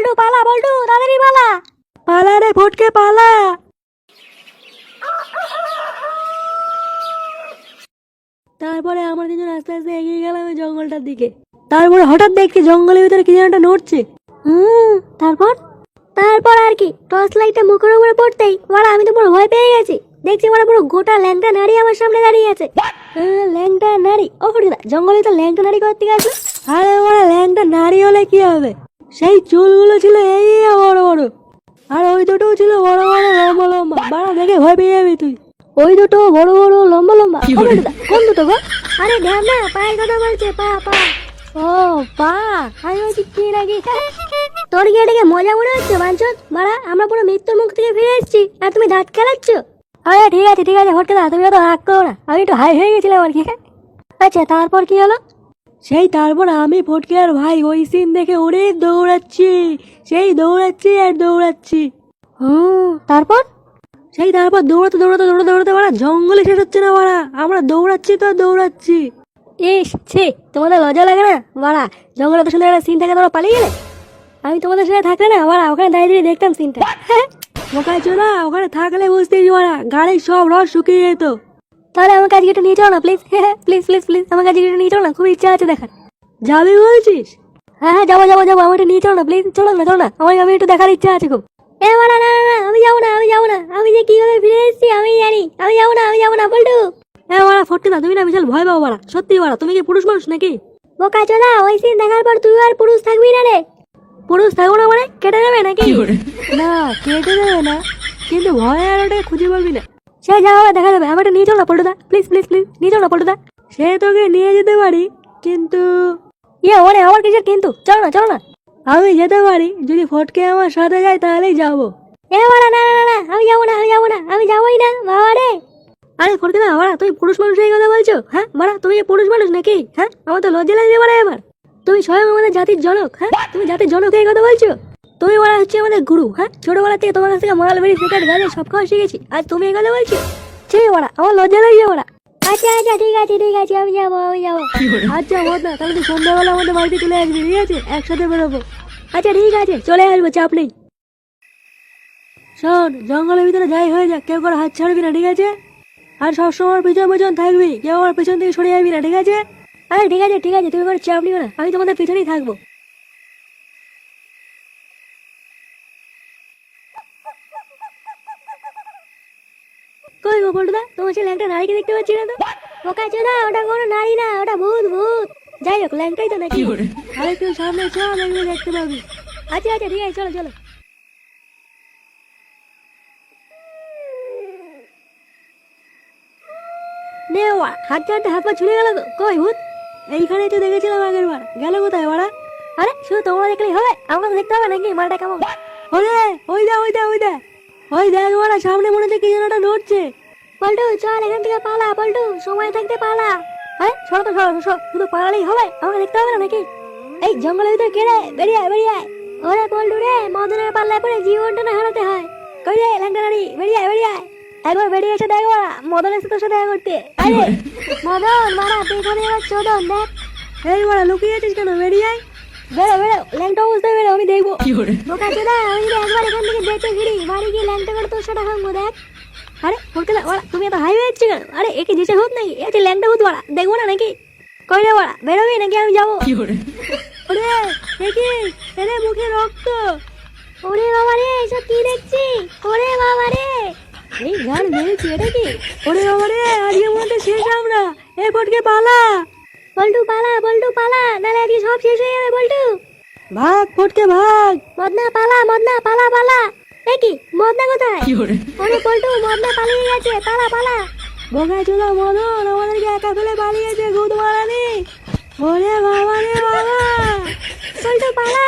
বল্টু পালা, বল্টু তাড়াতাড়ি পালা। পালা রে ফটকে পালা। তারপরে আমরা তিনজন আস্তে আস্তে এগিয়ে গেলাম ওই জঙ্গলটার দিকে। তারপরে হঠাৎ দেখছি জঙ্গলের ভিতরে কি যেন একটা নড়ছে। তারপর তারপর আর কি, টর্চ লাইটটা মুখের উপরে পড়তেই ওরা আমি তো পুরো ভয় পেয়ে গেছি। দেখছি ওরা পুরো গোটা ল্যাংটা নারী আমার সামনে দাঁড়িয়ে আছে। ল্যাংটা নারী? ও ফটিদা, জঙ্গলে তো ল্যাংটা নারী করতে গেছে। আরে ওরা ল্যাংটা নারী হলে কি হবে, সেই চুলগুলো ছিল এই বড় বড়, আর ওই দুটো ছিল বড় বড় লম্বা লম্বা। বাড়া দেখে ভয় পেয়ে যাবি তুই। ওই দুটো বড় বড় লম্বা লম্বা? কোন দুটো গো? আরে ধ্যান না, পায়ের কথা বলছে, পা পা। ও পা, আমি বলছি কি নাকি। তোর কি এটাকে মজা মনে হচ্ছে বাঞ্চত? মারা আমরা পুরো মৃত্যুর মুখ থেকে ফিরে এসেছি আর তুমি দাঁত খেলাচ্ছ। আরে ঠিক আছে ঠিক আছে ফটকে দা, তুমি অত রাগ করো না, আমি একটু হাই হয়ে গেছিলাম আর কি। আচ্ছা তারপর কি হলো? সেই তারপর আমি ফটকে আর ভাই ওই সিন দেখে অনেক দৌড়াচ্ছি, সেই দৌড়াচ্ছি আর দৌড়াচ্ছি। তারপর সেই তারপর দৌড়াতে দৌড়াতে দৌড়াতে দৌড়াতে বাড়া জঙ্গলে শেষ হচ্ছে না বাড়া, আমরা দৌড়াচ্ছি তো দৌড়াচ্ছি। ইস ছি, তোমাদের লজ্জা লাগে না বাড়া? জঙ্গলে তো সুন্দর একটা সিন থেকে তোমরা পালিয়ে গেলে। আমি তোমাদের সাথে থাকলে না বাড়া ওখানে দাঁড়িয়ে দাঁড়িয়ে দেখতাম সিনটা। ওখানে চলা, ওখানে থাকলে বুঝতেই বাড়া গাড়ির সব রস শুকিয়ে যেত। তাহলে আমার কাছে একটু নিয়ে চলো না প্লিজ, প্লিজ প্লিজ প্লিজ আমার কাছে একটু নিয়ে চলো না, খুব ইচ্ছা আছে দেখার। যাবি বলছিস? হ্যাঁ যাবো যাবো যাবো, আমার একটু নিয়ে চলো না প্লিজ, চলো না চলো না, আমি একটু দেখার ইচ্ছা আছে খুব। এ বাড়া না না না, আমি যাবো না, আমি যাবো না, আমি যে কিভাবে ফিরে এসেছি আমি জানি, আমি যাবো না, আমি যাবো না বল্টু। হ্যাঁ বাড়া ফটকে দা, তুমি না বিশাল ভয় পাও বাড়া, সত্যি বাড়া, তুমি কি পুরুষ মানুষ নাকি? বোকা চোদা, ওই সিন দেখার পর তুই আর পুরুষ থাকবি না রে। পুরুষ থাকবো না মানে কেটে যাবে নাকি? না কেটে যাবে না, কিন্তু ভয় আর ওটাকে খুঁজে পাবি না। সে যা হবে দেখা যাবে, আমাকে নিয়ে চলো না পল্টুদা, প্লিজ প্লিজ প্লিজ নিয়ে চলো না পল্টুদা। সে তোকে নিয়ে যেতে পারি, কিন্তু ওরে আমার কিসের কিন্তু, চলো না চলো না। আমি যেতে পারি, যদি ফটকে আমার সাথে যায় তাহলেই যাবো। এ বাড়া না না না, আমি যাবো না, আমি যাবো না, আমি যাবোই না বাবা রে। আরে ফটকে না বাড়া, তুমি পুরুষ মানুষ এই কথা বলছো? হ্যাঁ বাড়া, তুমি কি পুরুষ মানুষ নাকি? হ্যাঁ আমার তো লজ্জা লাগছে বাড়া এবার। তুমি স্বয়ং আমাদের জাতির জনক, হ্যাঁ তুমি জাতির জনক এই কথা বলছো? তুমি বাড়া হচ্ছে আমাদের গুরু, হ্যাঁ ছোটবেলা থেকে তোমার কাছ থেকে মাল বেরি সিগারেট গাঁজা সব খাওয়া শিখেছি, আর তুমি এই কথা বলছো? ঠিক বাড়া, আমার লজ্জা লাগছে বাড়া। আচ্ছা আচ্ছা ঠিক আছে ঠিক আছে, আমি যাবো আমি যাবো। আচ্ছা বল না, তাহলে তুই সন্ধ্যাবেলা আমাদের বাড়িতে চলে আসবি, ঠিক আছে? একসাথে বেরোবো। আচ্ছা ঠিক আছে চলে আসবো, চাপ নেই। শোন, জঙ্গলের ভিতরে যাই হয়ে যাক কেউ করে হাত ছাড়বি না, ঠিক আছে? আর সবসময় পিছন পিছন থাকবি, কেউ আমার পিছন থেকে সরে যাবি না, ঠিক আছে? আরে ঠিক আছে ঠিক আছে, তুমি কোনো চাপ নিও না, আমি তোমাদের পিছনেই থাকবো। কই গো পল্টুদা, তোমার ছেলে একটা নারীকে দেখতে পাচ্ছি না তো? ওকা চোদা, ওটা কোনো নারী না, ওটা ভূত ভূত। যাই হোক ল্যাংটাই তো নাকি। আরে তুই সামনে চল, দেখবি দেখতে পাবি। আচ্ছা আচ্ছা ঠিক আছে, চলো চলো। নে বাড়া, হাত চারটে হাত পা ছুড়ে গেল তো, কই ভূত? এইখানেই তো দেখেছিলাম আগের বার, গেল কোথায় বাড়া? আরে শুধু তোমরা দেখলেই হবে, আমাকে তো দেখতে হবে নাকি মালটা কেমন? ওরে ওই দা ওই দা ওই দা, ওই দেখ বাড়া, সামনে মনে হচ্ছে কি যেন একটা নড়ছে। পল্টু চল এখান থেকে পালা, পল্টু সময় থাকতে পালা। আরে সরো তো সরো, শুধু পালালেই হবে, আমাকে দেখতে হবে না নাকি? এই জঙ্গলের ভিতরে কে রে? বেরিয়ে আয় বেরিয়ে আয়। ওরে পল্টু রে, মদনের পাল্লায় পরে জীবনটা না হারাতে হয়। কই রে ল্যাংটা নারী, বেরিয়ে আয় বেরিয়ে আয়। একবার বেরিয়ে এসে দেখ ওরা মদন এসে তোর সাথে দেখা করতে। আরে মদন মারা, পেছনে এবার চোদন দেখ। এই বাড়া লুকিয়ে আছিস কেন, বেরিয়ে আয়। বেরো বেরো, ল্যাংটা অবস্থায় বেরো, আমি দেখবো। বোকা চোদা, আমি যদি একবার এখান থেকে বেঁচে ফিরি, বাড়ি গিয়ে ল্যাংটা করে তোর সাথে খাবো দেখ। আরে ফটকে দা ওরা, তুমি এত হাই হয়েছে কেন? আরে একে যেচে ভূত নাকি? এ হচ্ছে ল্যাংটা ভূত বাড়া, দেখবো না নাকি? কই রে বাড়া, বেরোবি নাকি আমি যাবো? ওরে দেখি, এরে মুখে রক্ত। ওরে বাবা রে, এসব কি দেখছি? ওরে বাবা রে, এই গান বেরিয়েছি এটা কি? ওরে বাবা রে, আজকে মধ্যে শেষ আমরা। এ ফটকে পালা। বল্টু পালা, নাহলে আজকে সব শেষ হয়ে যাবে বল্টু। ভাগ ফটকে ভাগ। মদনা পালা, মদনা পালা পালা। এ কি মদনা কোথায়? ওরে বল্টু, মদনা পালিয়ে গেছে, পালা পালা। বোকা চোদা মদন আমাদেরকে একা ফেলে পালিয়েছে, গুদ মারানি। ওরে বাবা রে বাবা, বল্টু পালা।